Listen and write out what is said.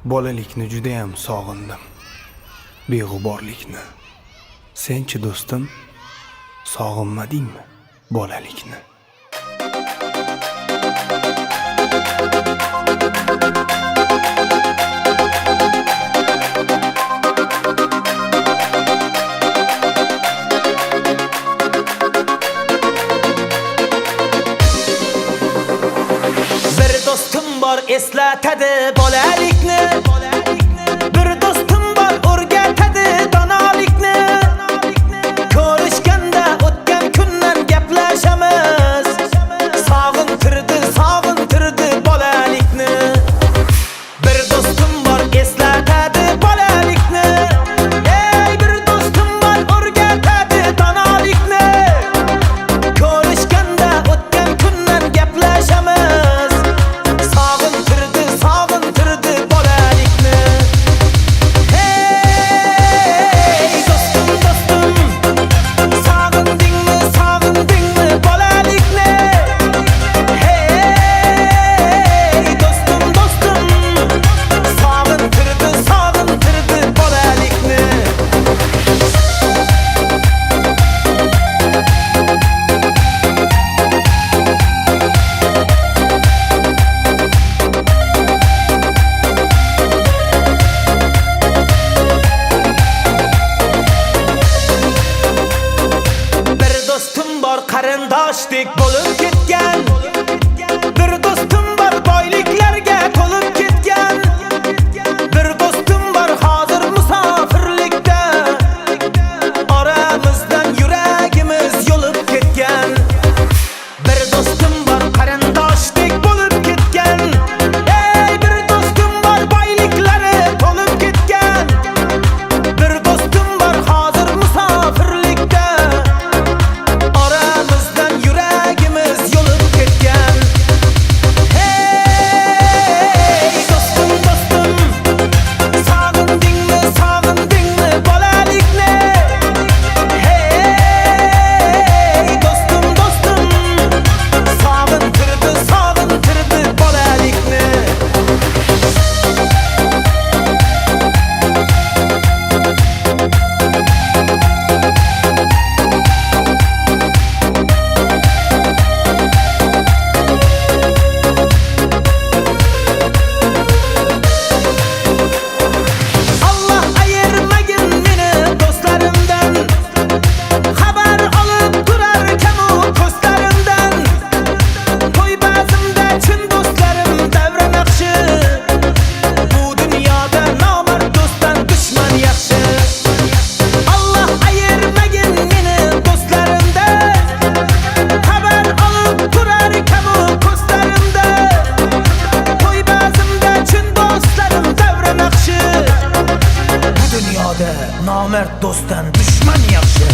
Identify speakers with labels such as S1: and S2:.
S1: Bolalikni judayam sog'indim. Beg'uborlikni. Senchi do'stim, sog'inmadingmi bolalikni?
S2: Bir do'stim bor eslatadi bolalikni. Bir do'stim bor o'rgatadi donolikni. Ko'rishganda o'tgan kundan gaplashamiz. Sog'intirdi bolalikni. Bir do'stim bor eslatadi bolalikni. Ey bir do'stim bor o'rgatadi donolikni. Ko'rishganda o'tgan kundan gaplashamiz. Sog'intirdi bolalikni. Hey do'stim, sog'indingmi bolalikni? Hey do'stim, sog'intirdi bolalikni. Bir do'stim bor qarindoshdek bo'lib ketgan. Bir do'stim bor boyliklarga to'lib ketgan. Bir do'stim bor hozir musofirlikda. Oramizdan yuragimiz yo'lib ketgan. Bir do'stim bor qarindoshdek bo'lib ketgan. Ey bir do'stim bor boyliklari to'lib ketgan. Bir do'stim bor hozir musofirlikda. Oramizdan yuragimiz yo'lib ketgan. Hey do'stim, sog'indingmi bolalikni? Hey do'stim, sog'intirdi bolalikni. Allah ayırmagin meni do'stlarimdan. Xabar olib turar kamu ko'zlarimdan. To'y bazmda chin do'stlarim davra naqshi. Bu dunyoda nomard do'stdan dushman yaxshi. Allah ayirmagin meni do'stlarimdan. Xabar olib turar kamu ko'zlarimda. To'y bazmda chin do'stlarim davra naqshi. Bu dunyoda nomard do'stdan dushman yaxshi.